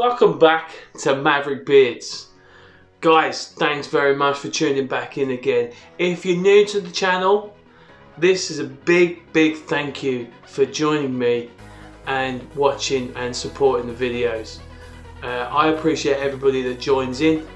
Welcome back to Maverick Beards. Guys, thanks very much for tuning back in again. If you're new to the channel, this is a big thank you for joining me and watching and supporting the videos. I appreciate everybody that joins in,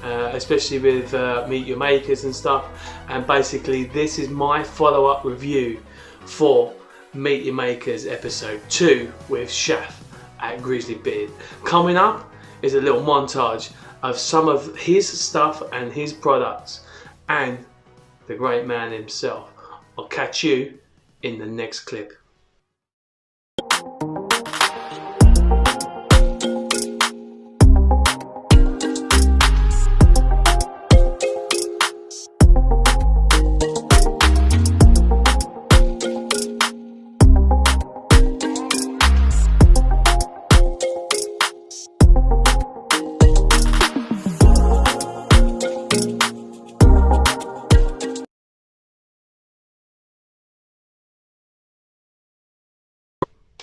especially with Meet Your Makers and stuff. And basically this is my follow-up review for Meet Your Makers episode 2 with Shaf at Grzzly Beard. Coming up is a little montage of some of his stuff and his products and the great man himself. I'll catch you in the next clip.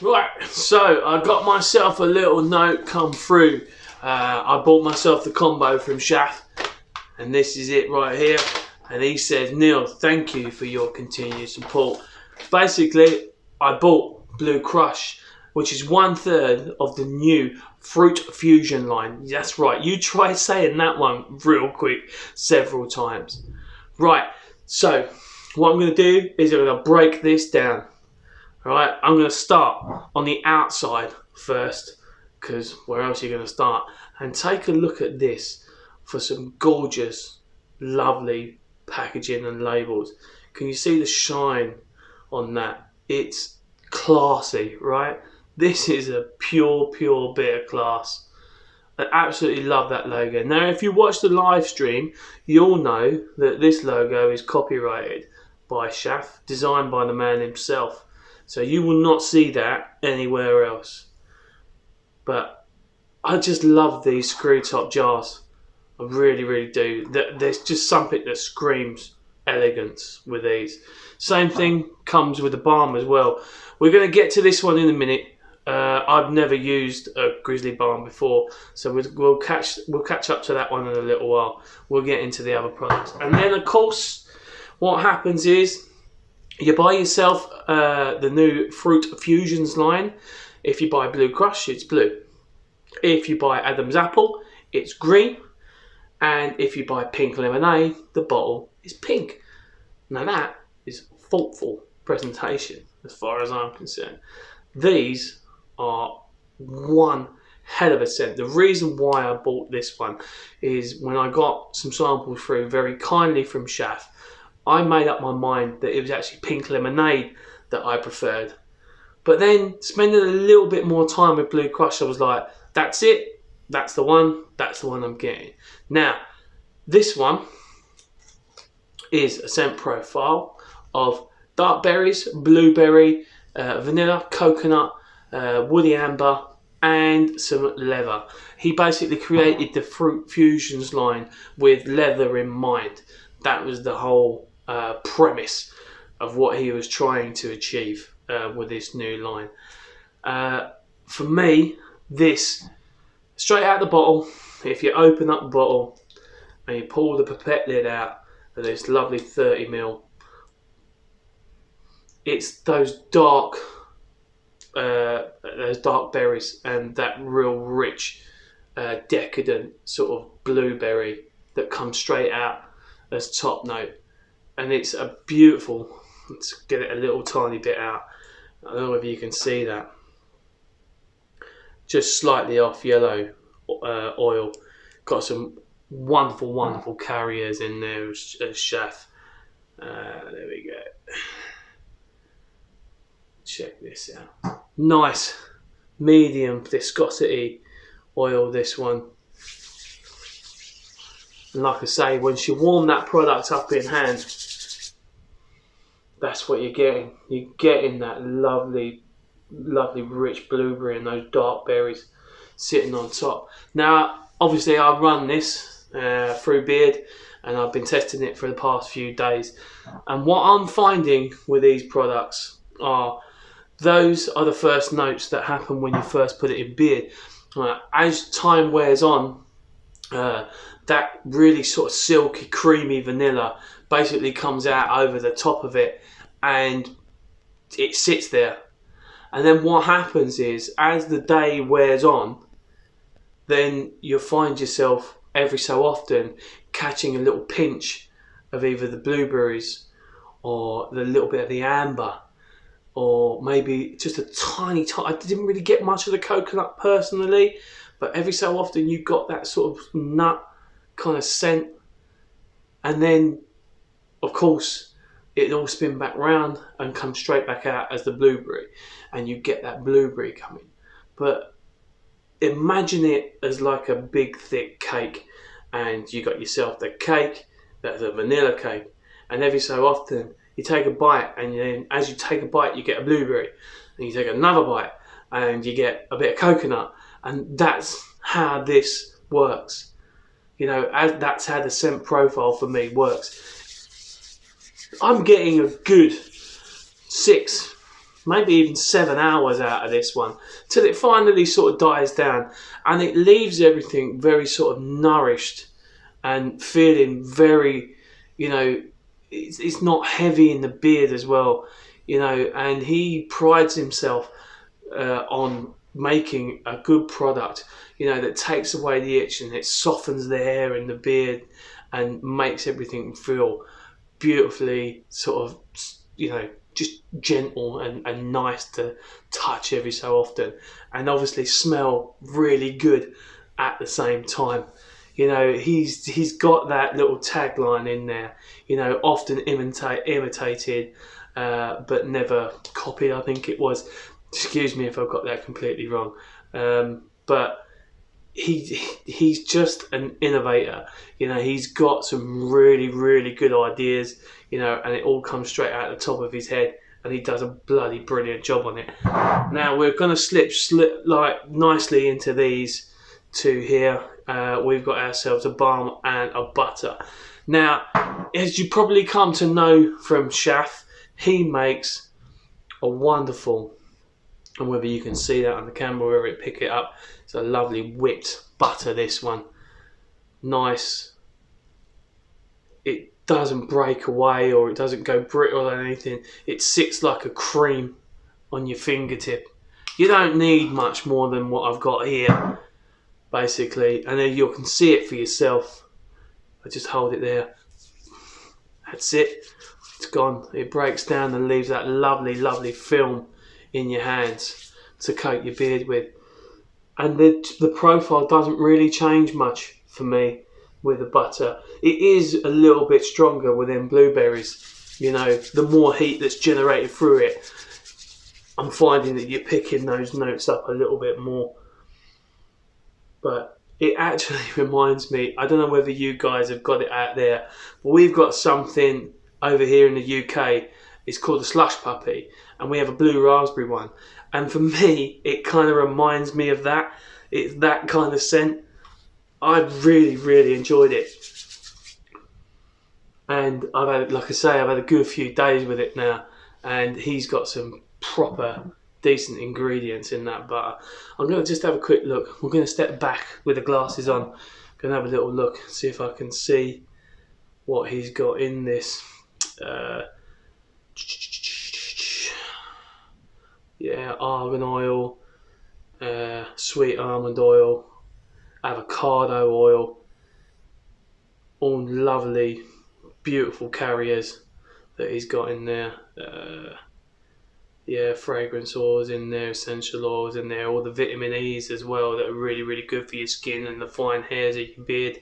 Right, so I got myself a little note come through. I bought myself the combo from Shaf, and this is it right here. And he says, Neil, thank you for your continued support. Basically, I bought Blu Crush, which is 1/3 of the new Fruit Fusion line. That's right, you try saying that one real quick several times. Right, so what I'm going to do is I'm going to break this down. Alright, I'm going to start on the outside first, because where else are you going to start? And take a look at this for some gorgeous, lovely packaging and labels. Can you see the shine on that? It's classy, right? This is a pure bit of class. I absolutely love that logo. Now, if you watch the live stream, you'll know that this logo is copyrighted by Shaf, designed by the man himself. So you will not see that anywhere else. But I just love these screw top jars. I really do. There's just something that screams elegance with these. Same thing comes with the balm as well. We're going to get to this one in a minute. I've never used a Grzzly balm before, so we'll catch up to that one in a little while. We'll get into the other products. And then of course what happens is you buy yourself the new Fruit Fusions line. If you buy Blu Crush, it's blue. If you buy Adam's Apple, it's green. And if you buy Pink Lemonade, the bottle is pink. Now that is thoughtful presentation as far as I'm concerned. These are one hell of a scent. The reason why I bought this one is when I got some samples through very kindly from Shaf, I made up my mind that it was actually Pink Lemonade that I preferred. But then spending a little bit more time with Blu Crush, I was like, that's it, that's the one I'm getting. Now, this one is a scent profile of dark berries, blueberry, vanilla, coconut, woody amber, and some leather. He basically created the Fruit Fusions line with leather in mind. That was the whole premise of what he was trying to achieve with this new line. For me, this, straight out the bottle, if you open up the bottle and you pull the pipette lid out of this lovely 30ml, it's those dark berries and that real rich, decadent sort of blueberry that comes straight out as top note. And it's a beautiful, let's get it a little tiny bit out. I don't know if you can see that. Just slightly off yellow oil. Got some wonderful carriers in there as Shaf. There we go. Check this out. Nice medium viscosity oil, this one. And like I say, once you warm that product up in hand, that's what you're getting. You're getting that lovely rich blueberry and those dark berries sitting on top. Now, obviously I run this through Beard, and I've been testing it for the past few days. And what I'm finding with these products are, those are the first notes that happen when you first put it in Beard. As time wears on, that really sort of silky, creamy vanilla basically comes out over the top of it, and it sits there. And then what happens is, as the day wears on, then you'll find yourself every so often catching a little pinch of either the blueberries or the little bit of the amber, or maybe just a tiny. I didn't really get much of the coconut personally, but every so often you got that sort of nut kind of scent, and then of course it'll all spin back round and come straight back out as the blueberry, and you get that blueberry coming. But imagine it as like a big thick cake, and you got yourself the cake, that's a vanilla cake, and every so often you take a bite, and then as you take a bite you get a blueberry, and you take another bite and you get a bit of coconut, and that's how this works. You know, that's how the scent profile for me works. I'm getting a good 6, maybe even 7 hours out of this one, till it finally sort of dies down, and it leaves everything very sort of nourished and feeling very, you know, it's not heavy in the beard as well, you know. And he prides himself on making a good product, you know, that takes away the itch and it softens the hair and the beard and makes everything feel beautifully sort of, you know, just gentle and nice to touch every so often, and obviously smell really good at the same time. You know, he's got that little tagline in there, you know, often imitated, but never copied, I think it was. Excuse me if I've got that completely wrong. But he's just an innovator. You know, he's got some really, really good ideas, you know, and it all comes straight out the top of his head, and he does a bloody brilliant job on it. Now we're going to slip like nicely into these two here. We've got ourselves a balm and a butter. Now, as you probably come to know from Shaf, he makes a wonderful, and whether you can see that on the camera, whether it pick it up, it's a lovely whipped butter, this one. Nice. It doesn't break away or it doesn't go brittle or anything. It sits like a cream on your fingertip. You don't need much more than what I've got here, basically, and then you can see it for yourself. I just hold it there. That's it. It's gone. It breaks down and leaves that lovely, lovely film in your hands to coat your beard with. And the profile doesn't really change much for me with the butter. It is a little bit stronger within blueberries. You know, the more heat that's generated through it, I'm finding that you're picking those notes up a little bit more. But it actually reminds me, I don't know whether you guys have got it out there, but we've got something over here in the UK. It's called a slush puppy, and we have a blue raspberry one. And for me, it kind of reminds me of that. It's that kind of scent. I really, really enjoyed it. And I've had, like I say, I've had a good few days with it now, and he's got some proper decent ingredients in that butter. I'm going to just have a quick look. We're going to step back with the glasses on. Going to have a little look, see if I can see what he's got in this. Yeah, argan oil, sweet almond oil, avocado oil, all lovely, beautiful carriers that he's got in there. Yeah, fragrance oils in there, essential oils in there, all the vitamin E's as well that are really, really good for your skin and the fine hairs of your beard,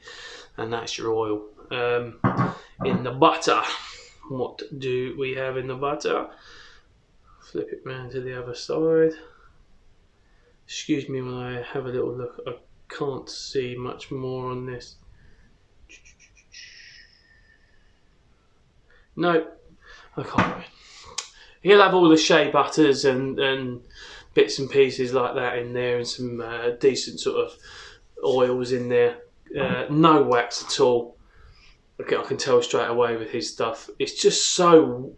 and that's your oil. In the butter, what do we have in the butter? Flip it round to the other side. Excuse me when I have a little look. I can't see much more on this. No, I can't. He'll have all the shea butters and bits and pieces like that in there, and some decent sort of oils in there. No wax at all. I can tell straight away with his stuff. It's just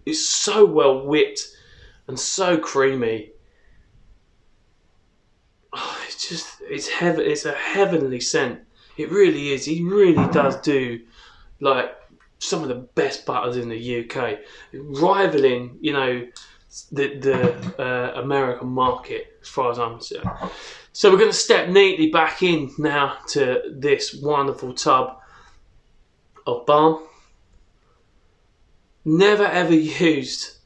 it's so well whipped and so creamy. Oh, It's a heavenly scent. It really is. He really does do like some of the best butters in the UK, rivaling, you know, the American market as far as I'm concerned. So we're going to step neatly back in now to this wonderful tub of balm. Never ever used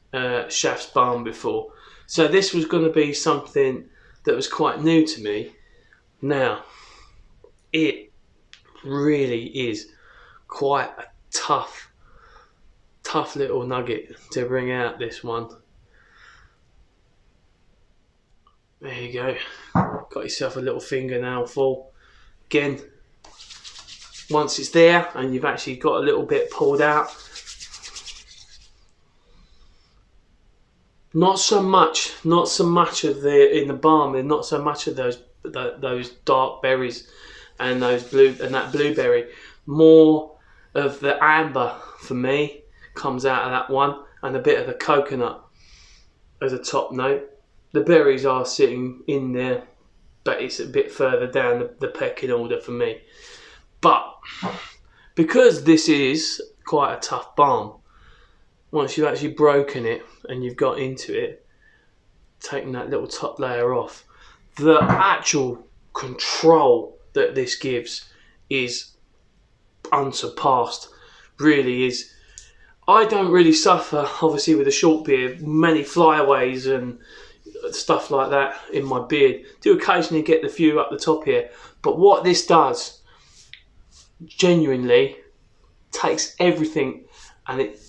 Shaft's balm before, so this was going to be something that was quite new to me. Now, it really is quite a tough little nugget to bring out, this one. There you go. Got yourself a little fingernail full. Again, once it's there and you've actually got a little bit pulled out, not so much of the in the balm, and not so much of those dark berries and that blueberry. More of the amber for me comes out of that one, and a bit of the coconut as a top note. The berries are sitting in there, but it's a bit further down the pecking order for me. But because this is quite a tough balm, once you've actually broken it and you've got into it, taking that little top layer off, the actual control that this gives is unsurpassed. Really is. I don't really suffer, obviously, with a short beard, many flyaways and stuff like that in my beard. Do occasionally get the few up the top here, but what this does genuinely takes everything and it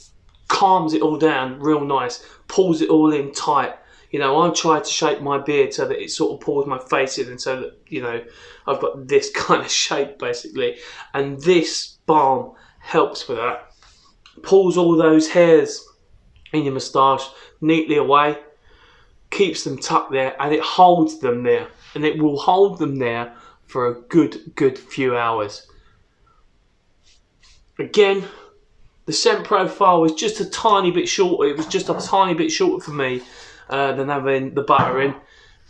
calms it all down real nice, pulls it all in tight. You know, I try to shape my beard so that it sort of pulls my face in, and so that, you know, I've got this kind of shape basically, and this balm helps with that. Pulls all those hairs in your moustache neatly away, keeps them tucked there, and it holds them there, and it will hold them there for a good few hours. Again, the scent profile was just a tiny bit shorter. It was just a tiny bit shorter for me than having the butter in.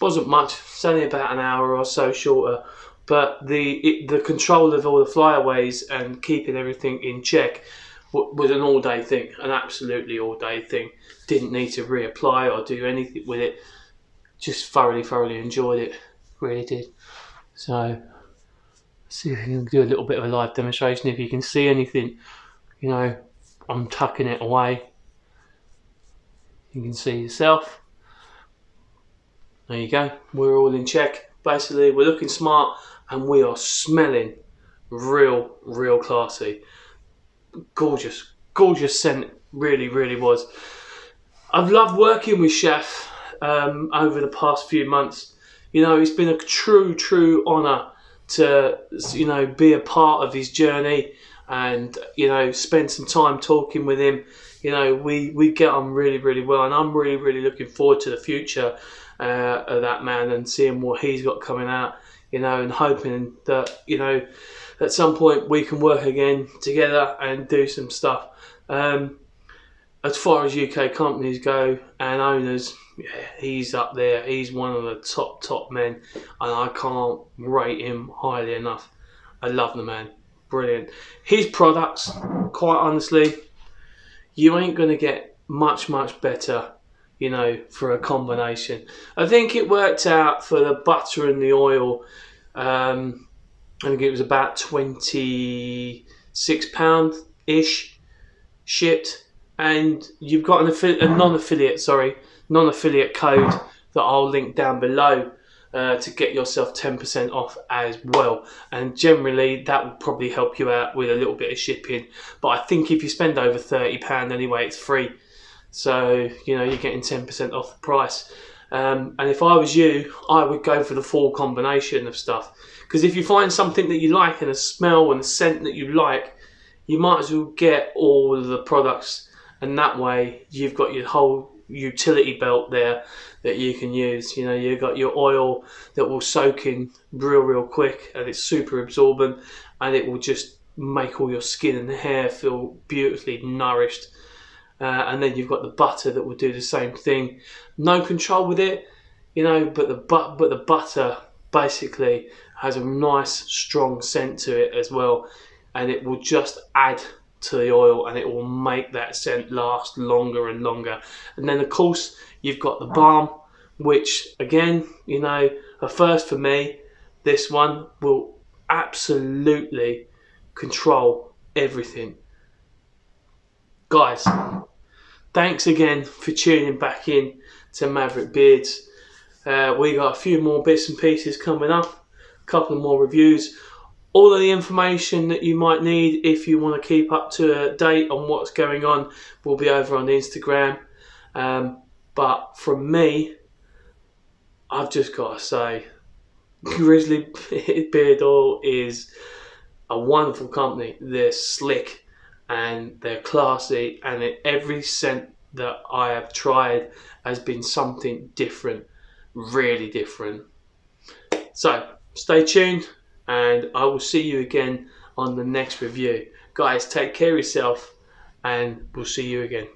Wasn't much. It's only about an hour or so shorter. But the control of all the flyaways and keeping everything in check was an all-day thing, an absolutely all-day thing. Didn't need to reapply or do anything with it. Just thoroughly enjoyed it. Really did. So, see if we can do a little bit of a live demonstration. If you can see anything, you know, I'm tucking it away. You can see yourself. There you go. We're all in check. Basically, we're looking smart and we are smelling real classy. Gorgeous scent. Really was. I've loved working with Chef over the past few months. You know, it's been a true honour to, you know, be a part of his journey and, you know, spend some time talking with him. You know, we get on really well, and I'm really looking forward to the future of that man and seeing what he's got coming out, you know, and hoping that, you know, at some point we can work again together and do some stuff. As far as UK companies go and owners, yeah, he's up there. He's one of the top men, and I can't rate him highly enough. I love the man. Brilliant. His products, quite honestly, you ain't going to get much better, you know, for a combination. I think it worked out for the butter and the oil. I think it was about £26-ish shipped. And you've got a non-affiliate code that I'll link down below to get yourself 10% off as well. And generally that will probably help you out with a little bit of shipping. But I think if you spend over £30 anyway, it's free. So, you know, you're getting 10% off the price. And if I was you, I would go for the full combination of stuff. Because if you find something that you like and a smell and a scent that you like, you might as well get all of the products. And that way you've got your whole utility belt there that you can use. You know, you've got your oil that will soak in real quick, and it's super absorbent, and it will just make all your skin and hair feel beautifully nourished. And then you've got the butter that will do the same thing. No control with it, you know, but the butter basically has a nice strong scent to it as well, and it will just add to the oil and it will make that scent last longer and longer. And then of course you've got the balm, which again, you know, a first for me. This one will absolutely control everything. Guys, thanks again for tuning back in to Maverick Beards. We got a few more bits and pieces coming up, a couple of more reviews. All of the information that you might need if you want to keep up to date on what's going on will be over on Instagram. But from me, I've just got to say, Grzzly Beard Oil is a wonderful company. They're slick and they're classy, and every scent that I have tried has been something different, really different. So stay tuned, and I will see you again on the next review. Guys, take care of yourself, and we'll see you again.